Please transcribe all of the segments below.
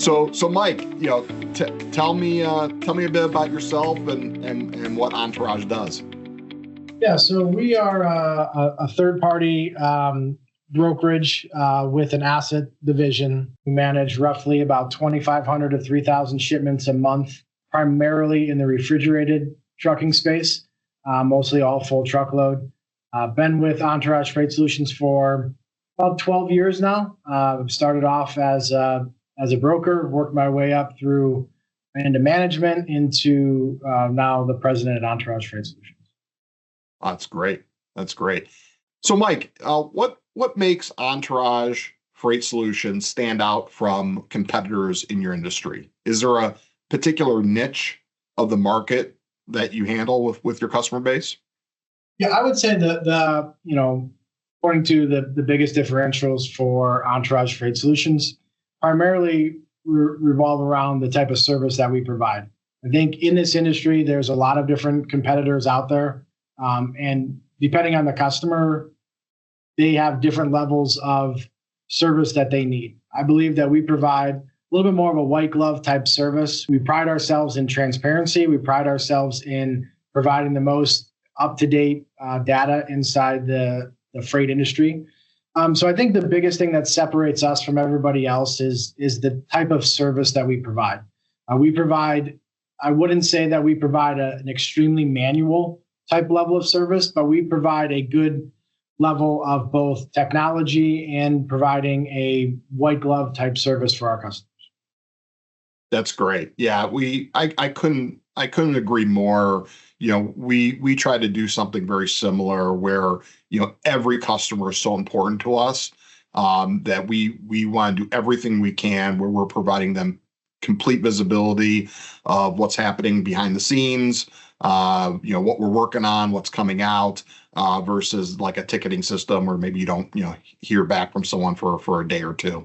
So Mike, tell me a bit about yourself and what Entourage does. Yeah, so we are a third-party brokerage with an asset division. We manage roughly about 2,500 to 3,000 shipments a month, primarily in the refrigerated trucking space, mostly all full truckload. Been with Entourage Freight Solutions for about 12 years now. Started off as a broker, worked my way up through into management, into now the president at Entourage Freight Solutions. That's great. That's great. So, Mike, what makes Entourage Freight Solutions stand out from competitors in your industry? Is there a particular niche of the market that you handle with your customer base? Yeah, I would say the according to the biggest differentials for Entourage Freight Solutions, primarily revolve around the type of service that we provide. I think in this industry, there's a lot of different competitors out there. And depending on the customer, they have different levels of service that they need. I believe that we provide a little bit more of a white glove type service. We pride ourselves in transparency. We pride ourselves in providing the most up-to-date data inside the freight industry. So I think the biggest thing that separates us from everybody else is the type of service that we provide. I wouldn't say that we provide an extremely manual type level of service, but we provide a good level of both technology and providing a white glove type service for our customers. That's great. Yeah, I couldn't agree more. We try to do something very similar where, every customer is so important to us that we want to do everything we can where we're providing them complete visibility of what's happening behind the scenes, what we're working on, what's coming out, versus like a ticketing system where maybe you don't, hear back from someone for a day or two.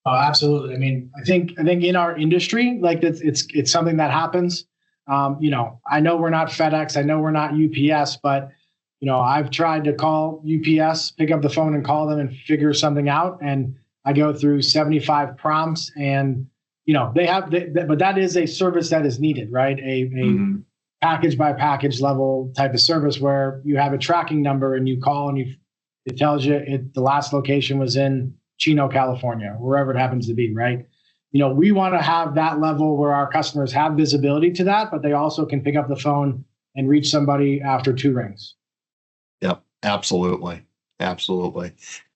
Absolutely. I mean, I think in our industry, like it's something that happens. I know we're not FedEx, I know we're not UPS, but I've tried to call UPS, pick up the phone and call them and figure something out, and I go through 75 prompts, and but that is a service that is needed, right? A package by package level type of service where you have a tracking number and you call and it tells you the last location was in Chino, California, wherever it happens to be, right? We want to have that level where our customers have visibility to that, but they also can pick up the phone and reach somebody after 2 rings. Yep, absolutely. Absolutely.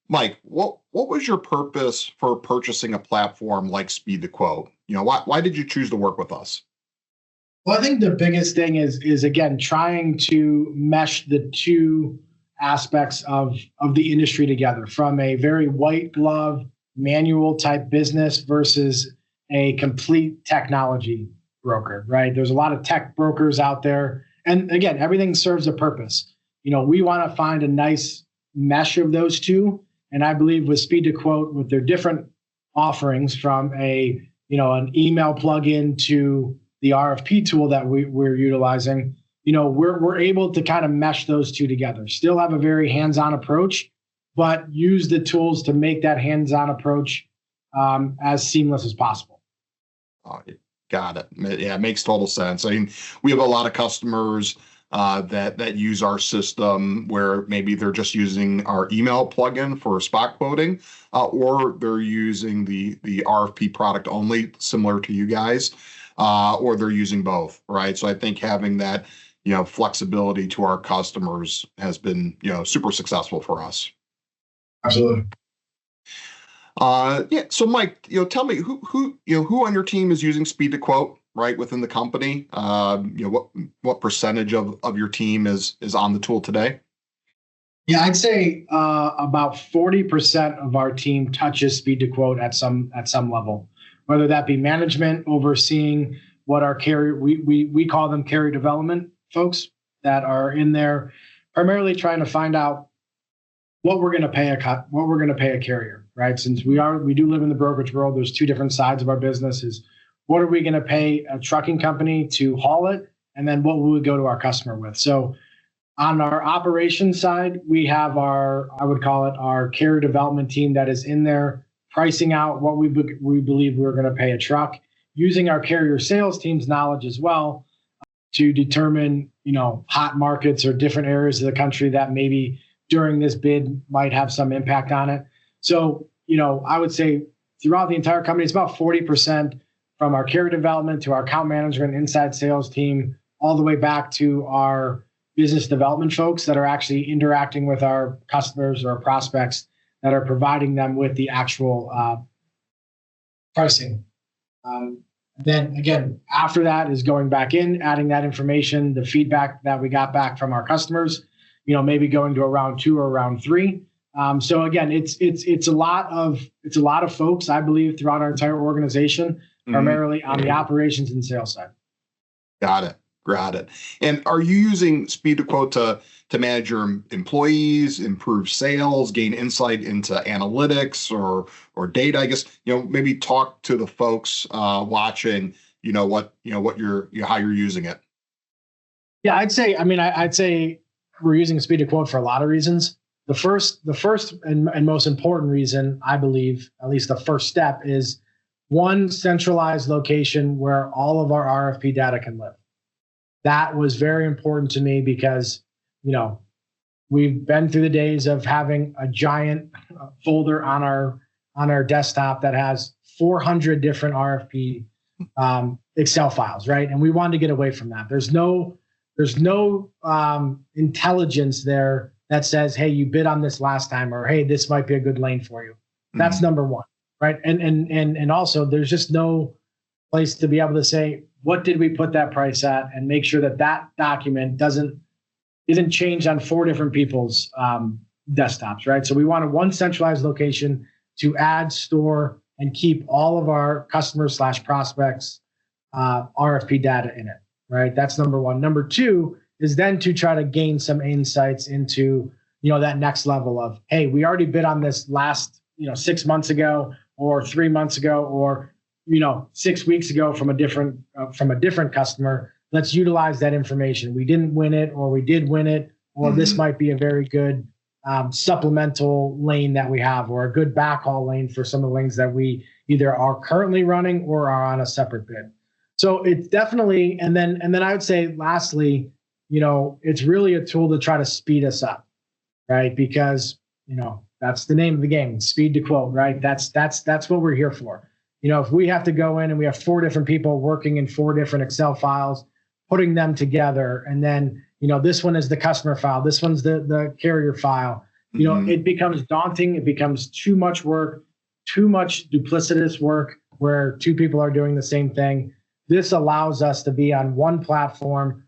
Mike, what was your purpose for purchasing a platform like Speed to Quote? Why did you choose to work with us? Well, I think the biggest thing is again, trying to mesh the two aspects of the industry together, from a very white glove manual type business versus a complete technology broker, right? There's a lot of tech brokers out there. And again, everything serves a purpose. We want to find a nice mesh of those two. And I believe with Speed to Quote, with their different offerings, from an email plugin to the RFP tool that we're utilizing, we're able to kind of mesh those two together. Still have a very hands-on approach, but use the tools to make that hands-on approach as seamless as possible. Got it. Yeah, it makes total sense. I mean, we have a lot of customers that use our system where maybe they're just using our email plugin for spot quoting, or they're using the RFP product only, similar to you guys, or they're using both, right? So I think having that, flexibility to our customers has been, super successful for us. Absolutely. Yeah. So Mike, tell me who on your team is using Speed to Quote, right, within the company? What percentage of your team is on the tool today? Yeah, I'd say about 40% of our team touches Speed to Quote at some level, whether that be management overseeing what our carrier, we call them carrier development folks that are in there primarily trying to find out what we're going to pay a carrier, right? Since we do live in the brokerage world, there's 2 different sides of our business. Is what are we going to pay a trucking company to haul it, and then what will we go to our customer with? So on our operations side, we have I would call it our carrier development team that is in there pricing out what we believe we're going to pay a truck, using our carrier sales team's knowledge as well to determine, hot markets or different areas of the country that maybe during this bid might have some impact on it. So, I would say throughout the entire company, it's about 40% from our carrier development to our account management, inside sales team, all the way back to our business development folks that are actually interacting with our customers or prospects that are providing them with the actual pricing. Then again, after that is going back in, adding that information, the feedback that we got back from our customers, maybe going to a round 2 or round 3. So again, it's a lot of folks, I believe, throughout our entire organization, primarily on the operations and sales side. Got it. And are you using Speed to Quote to manage your employees, improve sales, gain insight into analytics or data? I guess, maybe talk to the folks watching, how you're using it. Yeah, I'd say we're using Speed to Quote for a lot of reasons. The first and most important reason, I believe, at least the first step, is one centralized location where all of our RFP data can live. That was very important to me because, we've been through the days of having a giant folder on our desktop that has 400 different RFP Excel files, right? And we wanted to get away from that. There's no intelligence there that says, hey, you bid on this last time, or hey, this might be a good lane for you. That's number one, right? And also there's just no place to be able to say, what did we put that price at, and make sure that document isn't changed on 4 different people's desktops, right? So we wanted one centralized location to add, store, and keep all of our customers/prospects RFP data in it, right? That's number one. Number 2 is then to try to gain some insights into, that next level of, hey, we already bid on this last, 6 months ago, or 3 months ago, or 6 weeks ago from a different customer. Let's utilize that information. We didn't win it, or we did win it, or this might be a very good supplemental lane that we have, or a good backhaul lane for some of the lanes that we either are currently running or are on a separate bid. So it's definitely, and then I would say lastly, it's really a tool to try to speed us up, right? Because, that's the name of the game, Speed to Quote, right? That's what we're here for. If we have to go in and we have 4 different people working in 4 different Excel files, putting them together, and then, this one is the customer file, this one's the carrier file, it becomes daunting. It becomes too much work, too much duplicitous work where 2 people are doing the same thing. This allows us to be on one platform.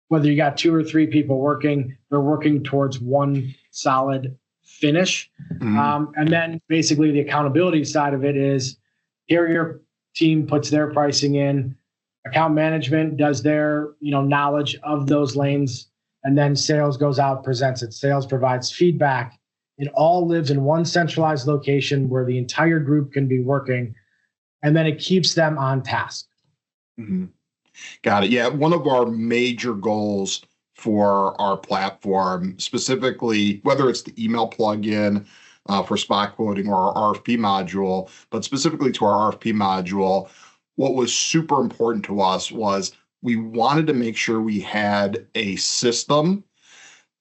Whether you got 2 or 3 people working, they're working towards one solid finish. And then basically the accountability side of it is carrier team puts their pricing in, account management does their, knowledge of those lanes, and then sales goes out, presents it. Sales provides feedback. It all lives in one centralized location where the entire group can be working, and then it keeps them on task. Got it. Yeah. One of our major goals for our platform, specifically, whether it's the email plugin for spot quoting or our RFP module, but specifically to our RFP module, what was super important to us was we wanted to make sure we had a system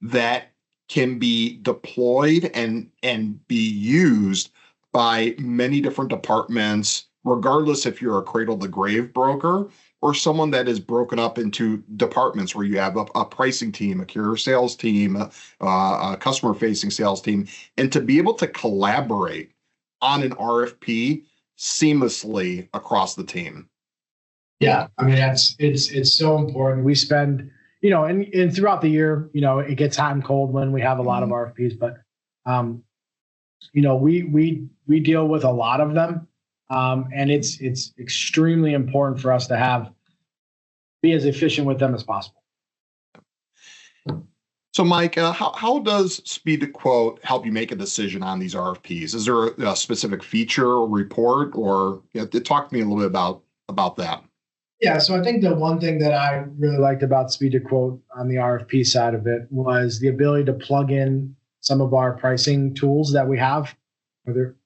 that can be deployed and be used by many different departments, regardless if you're a cradle to grave broker or someone that is broken up into departments where you have a pricing team, a carrier sales team, a customer-facing sales team, and to be able to collaborate on an RFP seamlessly across the team. Yeah, I mean, it's so important. We spend, and throughout the year, it gets hot and cold when we have a lot of RFPs, but we deal with a lot of them. And it's extremely important for us to be as efficient with them as possible. So, Mike, how does Speed to Quote help you make a decision on these RFPs? Is there a specific feature or report, or talk to me a little bit about that? Yeah, so I think the one thing that I really liked about Speed to Quote on the RFP side of it was the ability to plug in some of our pricing tools that we have, whether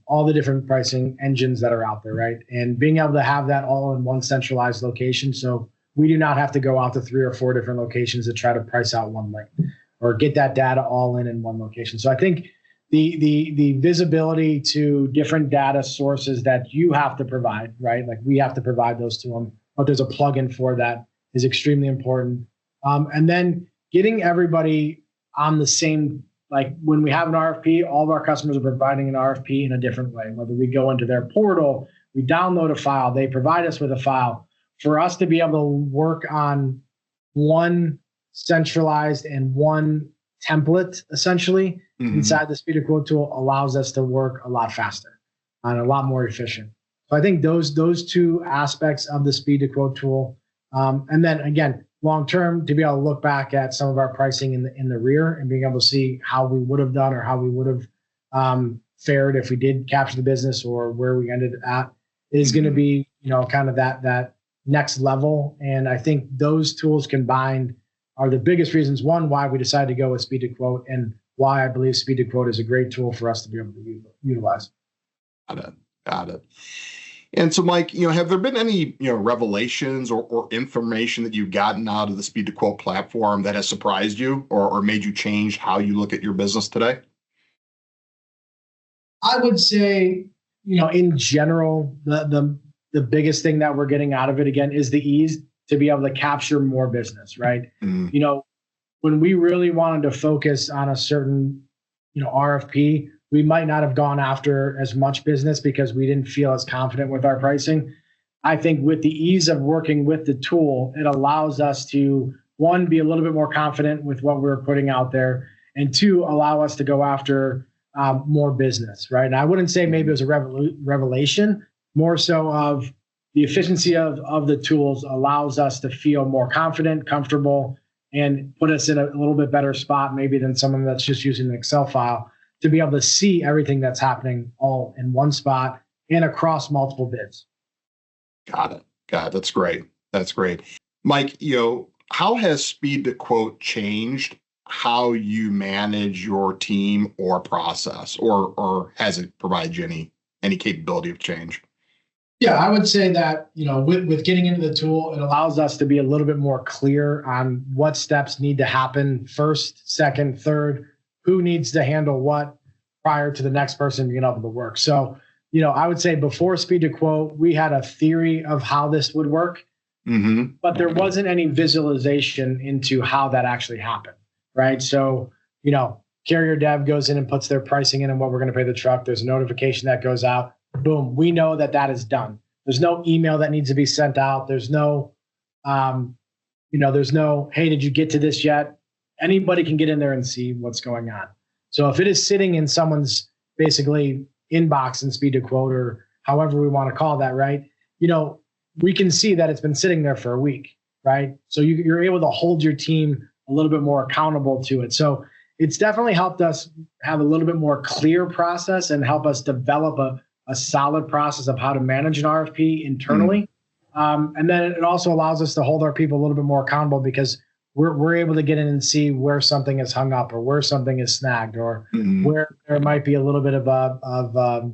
all the different pricing engines that are out there, right? And being able to have that all in one centralized location. So we do not have to go out to 3 or 4 different locations to try to price out one lane or get that data all in one location. So I think the visibility to different data sources that you have to provide, right? Like we have to provide those to them, but there's a plugin for that is extremely important. And then getting everybody on the same, like when we have an RFP, all of our customers are providing an RFP in a different way. Whether we go into their portal, we download a file, they provide us with a file. For us to be able to work on one centralized and one template, essentially, inside the Speed to Quote tool allows us to work a lot faster and a lot more efficient. So I think those two aspects of the Speed to Quote tool, and then again, long term, to be able to look back at some of our pricing in the rear and being able to see how we would have done or how we would have fared if we did capture the business or where we ended at is going to be kind of that next level. And I think those tools combined are the biggest reasons, one, why we decided to go with Speed to Quote and why I believe Speed to Quote is a great tool for us to be able to utilize. Got it. And so, Mike, have there been any, revelations or information that you've gotten out of the Speed to Quote platform that has surprised you or made you change how you look at your business today? I would say, in general, the biggest thing that we're getting out of it, again, is the ease to be able to capture more business, right? When we really wanted to focus on a certain, RFP, we might not have gone after as much business because we didn't feel as confident with our pricing. I think with the ease of working with the tool, it allows us to, one, be a little bit more confident with what we're putting out there, and two, allow us to go after more business, right? And I wouldn't say maybe it was a revelation, more so of the efficiency of the tools allows us to feel more confident, comfortable, and put us in a little bit better spot maybe than someone that's just using an Excel file to be able to see everything that's happening all in one spot and across multiple bids. Got it. That's great. Mike, how has Speed to Quote changed how you manage your team or process, or has it provided you any capability of change? Yeah, I would say that, with getting into the tool, it allows us to be a little bit more clear on what steps need to happen first, second, third, who needs to handle what prior to the next person being able to work. So, I would say before Speed to Quote, we had a theory of how this would work, but there wasn't any visualization into how that actually happened, right? So, carrier dev goes in and puts their pricing in and what we're going to pay the truck. There's a notification that goes out. Boom, we know that is done. There's no email that needs to be sent out. There's no, hey, did you get to this yet? Anybody can get in there and see what's going on. So if it is sitting in someone's basically inbox in Speed to Quote or however we want to call that, right? We can see that it's been sitting there for a week, right? So you're able to hold your team a little bit more accountable to it. So it's definitely helped us have a little bit more clear process and help us develop a solid process of how to manage an RFP internally. And then it also allows us to hold our people a little bit more accountable because we're able to get in and see where something is hung up or where something is snagged or where there might be a little bit of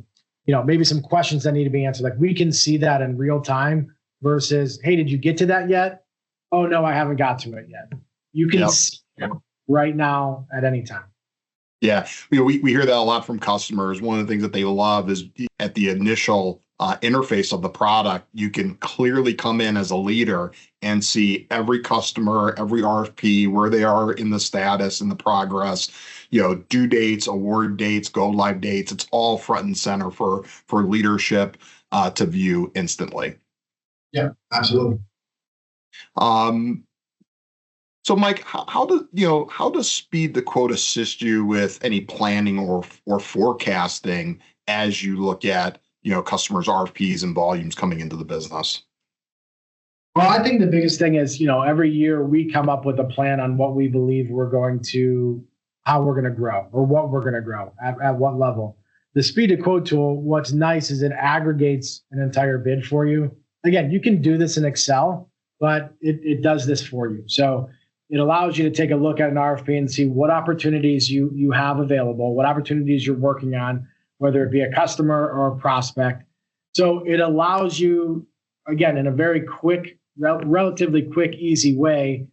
maybe some questions that need to be answered. Like we can see that in real time versus, hey, did you get to that yet? Oh, no, I haven't got to it yet. You can see it right now at any time. Yeah, we hear that a lot from customers. One of the things that they love is at the initial interface of the product, you can clearly come in as a leader and see every customer, every RFP, where they are in the status and the progress, due dates, award dates, go live dates. It's all front and center for leadership to view instantly. Yeah, absolutely. So, Mike, how does Speed to Quote assist you with any planning or forecasting as you look at customers' RFPs and volumes coming into the business? Well, I think the biggest thing is every year we come up with a plan on what we believe how we're going to grow or what we're going to grow at what level. The Speed to Quote tool, what's nice is it aggregates an entire bid for you. Again, you can do this in Excel, but it does this for you. So it allows you to take a look at an RFP and see what opportunities you have available, what opportunities you're working on, whether it be a customer or a prospect. So it allows you, again, in a very quick, relatively quick, easy way,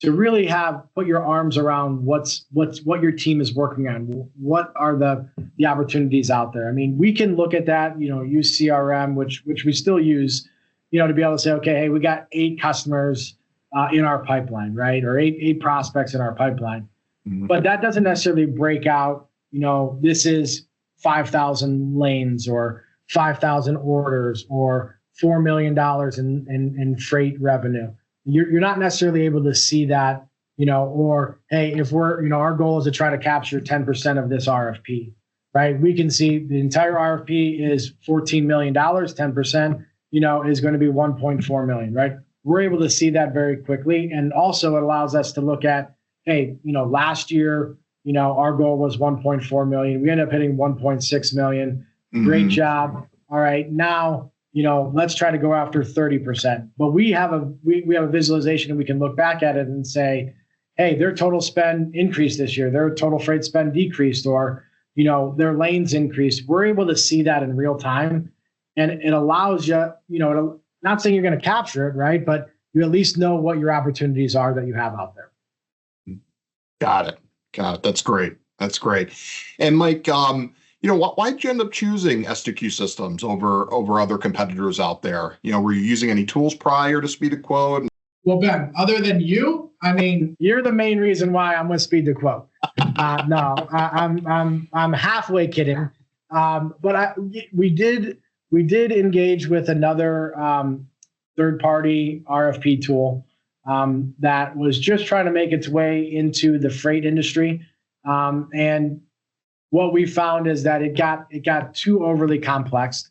to really put your arms around what your team is working on. What are the opportunities out there? I mean, we can look at that, use CRM, which we still use, to be able to say, okay, hey, we got 8 customers in our pipeline, right? Or eight prospects in our pipeline. Mm-hmm. But that doesn't necessarily break out, this is 5,000 lanes or 5,000 orders or $4 million in freight revenue. You're not necessarily able to see that, or, hey, if we're, our goal is to try to capture 10% of this RFP, right? We can see the entire RFP is $14 million, 10%, is going to be 1.4 million, right? We're able to see that very quickly. And also it allows us to look at, hey, last year, our goal was 1.4 million. We ended up hitting 1.6 million. Mm-hmm. Great job. All right. Now, let's try to go after 30%. But we have a visualization and we can look back at it and say, hey, their total spend increased this year. Their total freight spend decreased, or, their lanes increased. We're able to see that in real time. And it allows you, not saying you're going to capture it, right? But you at least know what your opportunities are that you have out there. Got it. That's great. And Mike, why did you end up choosing S2Q Systems over other competitors out there? Were you using any tools prior to Speed to Quote? Well, Ben, other than you, you're the main reason why I'm with Speed to Quote. No, I'm halfway kidding. But we did engage with another third-party RFP tool that was just trying to make its way into the freight industry. And what we found is that it got too overly complex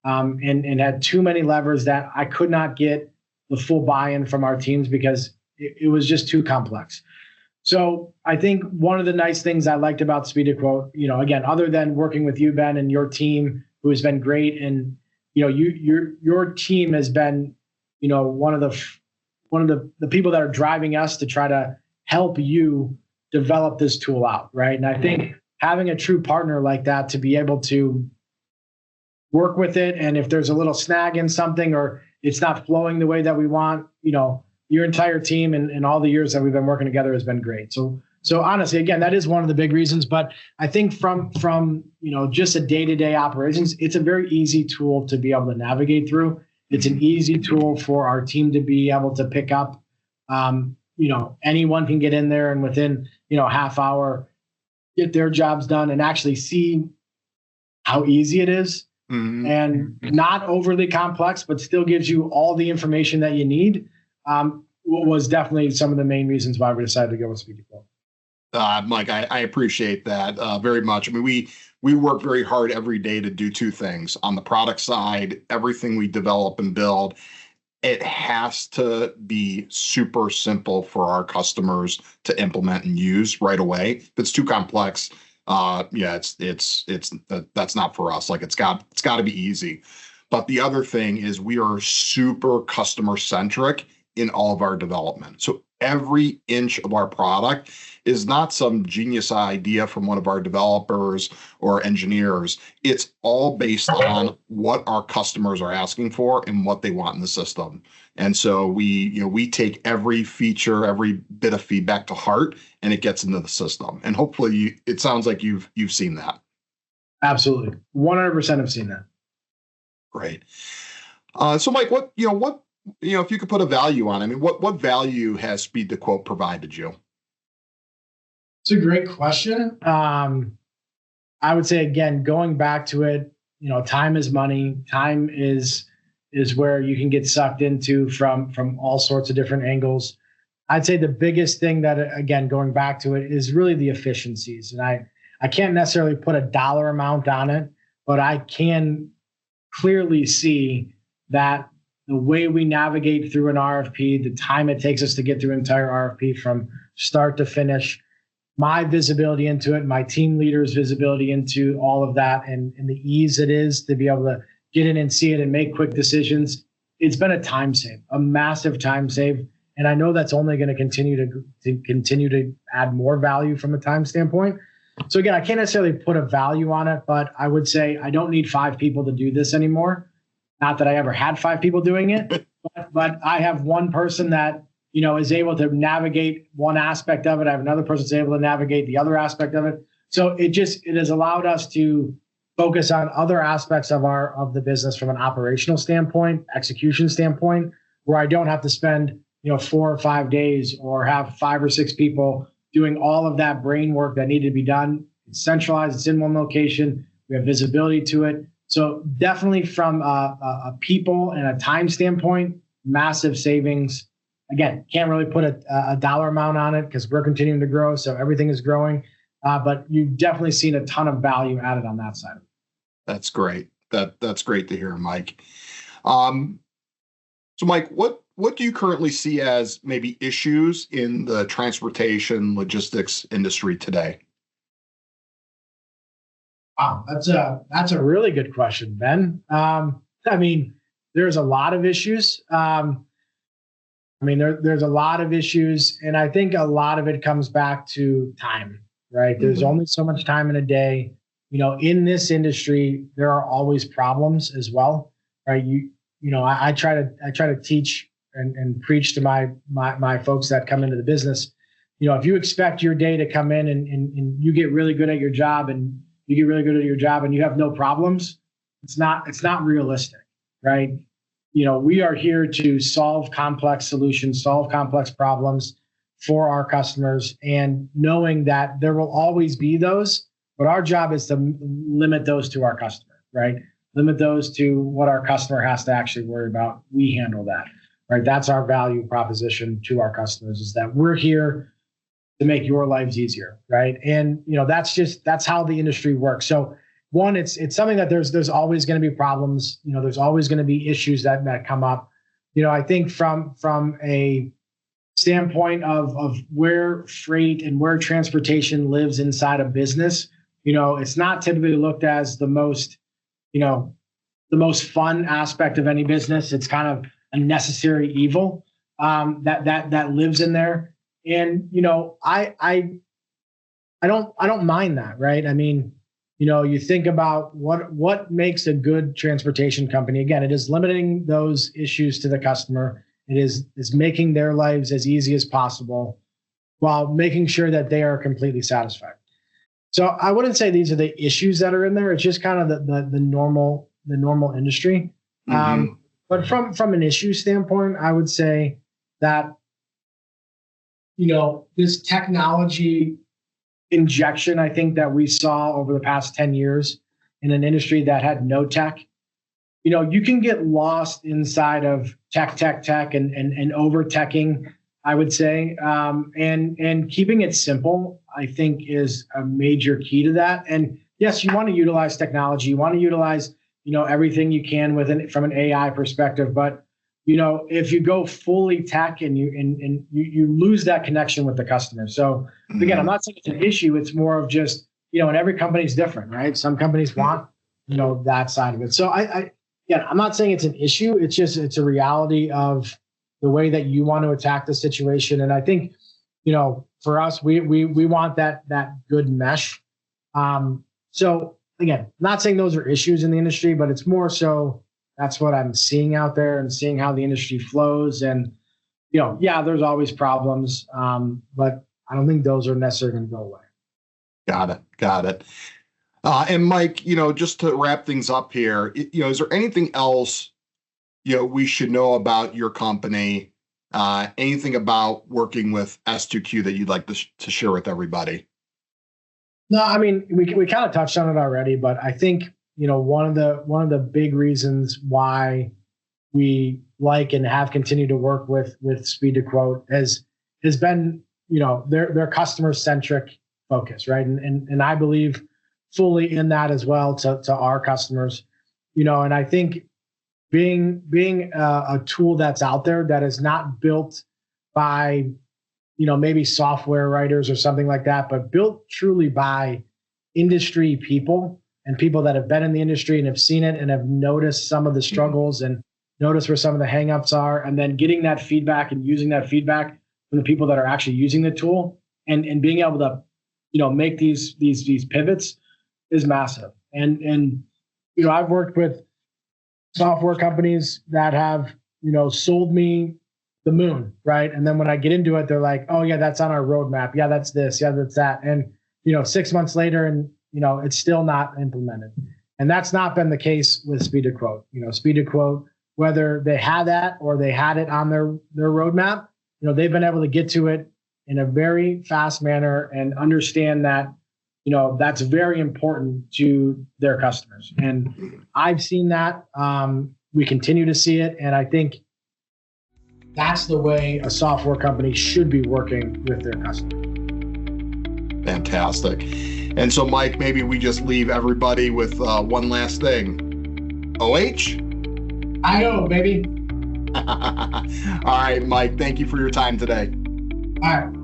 and had too many levers that I could not get the full buy-in from our teams because it was just too complex. So I think one of the nice things I liked about Speed to Quote, again, other than working with you, Ben, and your team, who has been great, and your team has been, one of the people that are driving us to try to help you develop this tool out, right? And I think having a true partner like that to be able to work with it, and if there's a little snag in something or it's not flowing the way that we want, your entire team and all the years that we've been working together has been great. So honestly, again, that is one of the big reasons. But I think from just a day-to-day operations, it's a very easy tool to be able to navigate through. It's an easy tool for our team to be able to pick up. Anyone can get in there and within half hour get their jobs done and actually see how easy it is. Mm-hmm. And not overly complex, but still gives you all the information that you need. Was definitely some of the main reasons why we decided to go with Speed to Quote. Mike, I appreciate that very much. I mean, we work very hard every day to do two things. On the product side, everything we develop and build, it has to be super simple for our customers to implement and use right away. If it's too complex, that's not for us. Like it's got to be easy. But the other thing is we are super customer centric in all of our development. So every inch of our product is not some genius idea from one of our developers or engineers. It's all based on what our customers are asking for and what they want in the system. And so we take every feature, every bit of feedback to heart, and it gets into the system. And hopefully it sounds like you've seen that. Absolutely. 100% have seen that. Great. So Mike, what if you could put a value on, what value has Speed to Quote provided you? It's a great question. I would say, again, going back to it, time is money. Time is where you can get sucked into from all sorts of different angles. I'd say the biggest thing that, again, going back to it, is really the efficiencies. And I can't necessarily put a dollar amount on it, but I can clearly see that the way we navigate through an RFP, the time it takes us to get through an entire RFP from start to finish, my visibility into it, my team leaders' visibility into all of that, and the ease it is to be able to get in and see it and make quick decisions. It's been a time save, a massive time save. And I know that's only going to continue to add more value from a time standpoint. So again, I can't necessarily put a value on it, but I would say I don't need 5 people to do this anymore. Not that I ever had 5 people doing it, but I have one person that, is able to navigate one aspect of it. I have another person that's able to navigate the other aspect of it. So it has allowed us to focus on other aspects of the business from an operational standpoint, execution standpoint, where I don't have to spend 4 or 5 days or have 5 or 6 people doing all of that brain work that needed to be done. It's centralized. It's in one location. We have visibility to it. So definitely from a people and a time standpoint, massive savings. Again, can't really put a dollar amount on it because we're continuing to grow. So everything is growing. But you've definitely seen a ton of value added on that side of it. That's great. That's great to hear, Mike. So Mike, what do you currently see as maybe issues in the transportation logistics industry today? Wow, that's a really good question, Ben. There's a lot of issues. There's a lot of issues, and I think a lot of it comes back to time, right? Mm-hmm. There's only so much time in a day. In this industry, there are always problems as well, right? I try to teach and preach to my folks that come into the business. If you expect your day to come in and you get really good at your job and you have no problems, it's not realistic, right? We are here to solve complex solutions, solve complex problems for our customers, and knowing that there will always be those, but our job is to limit those to our customer, right? Limit those to what our customer has to actually worry about. We handle that, right? That's our value proposition to our customers, is that we're here to make your lives easier, right? And that's how the industry works. So one, it's something that there's always going to be problems. There's always going to be issues that come up. I think from a standpoint of where freight and where transportation lives inside a business, it's not typically looked as the most fun aspect of any business. It's kind of a necessary evil that lives in there. And I don't mind that, right? You think about what makes a good transportation company. Again, it is limiting those issues to the customer. It is making their lives as easy as possible while making sure that they are completely satisfied. So I wouldn't say these are the issues that are in there. It's just kind of the normal industry. Mm-hmm. But from an issue standpoint, I would say that this technology injection, I think, that we saw over the past 10 years in an industry that had no tech, you can get lost inside of tech and over teching, I would say. And keeping it simple, I think, is a major key to that. And yes, you want to utilize technology. You want to utilize, everything you can from an AI perspective. But, if you go fully tech and you lose that connection with the customer. So again, I'm not saying it's an issue. It's more of just, and every company is different, right? Some companies want, that side of it. So I'm not saying it's an issue. It's a reality of the way that you want to attack the situation. And I think, for us, we want that good mesh. So again, not saying those are issues in the industry, but it's more so that's what I'm seeing out there and seeing how the industry flows. And, there's always problems, but I don't think those are necessarily going to go away. Got it. And Mike, just to wrap things up here, is there anything else, we should know about your company? Anything about working with S2Q that you'd like to share with everybody? No, we kind of touched on it already, but I think, one of the big reasons why we like and have continued to work with Speed to Quote has been, their customer centric focus, right? And I believe fully in that as well to our customers, and I think being a tool that's out there that is not built by, maybe software writers or something like that, but built truly by industry people and people that have been in the industry and have seen it and have noticed some of the struggles and noticed where some of the hangups are, and then getting that feedback and using that feedback from the people that are actually using the tool and being able to make these pivots is massive. And I've worked with software companies that have sold me the moon, right? And then when I get into it, they're like, oh yeah, that's on our roadmap. Yeah, that's this. Yeah, that's that. And 6 months later, and it's still not implemented. And that's not been the case with Speed to Quote. Speed to Quote, whether they had that or they had it on their roadmap, they've been able to get to it in a very fast manner and understand that that's very important to their customers. And I've seen that. We continue to see it. And I think that's the way a software company should be working with their customers. Fantastic. And so, Mike, maybe we just leave everybody with one last thing. OH? I know, baby. All right, Mike, thank you for your time today. All right.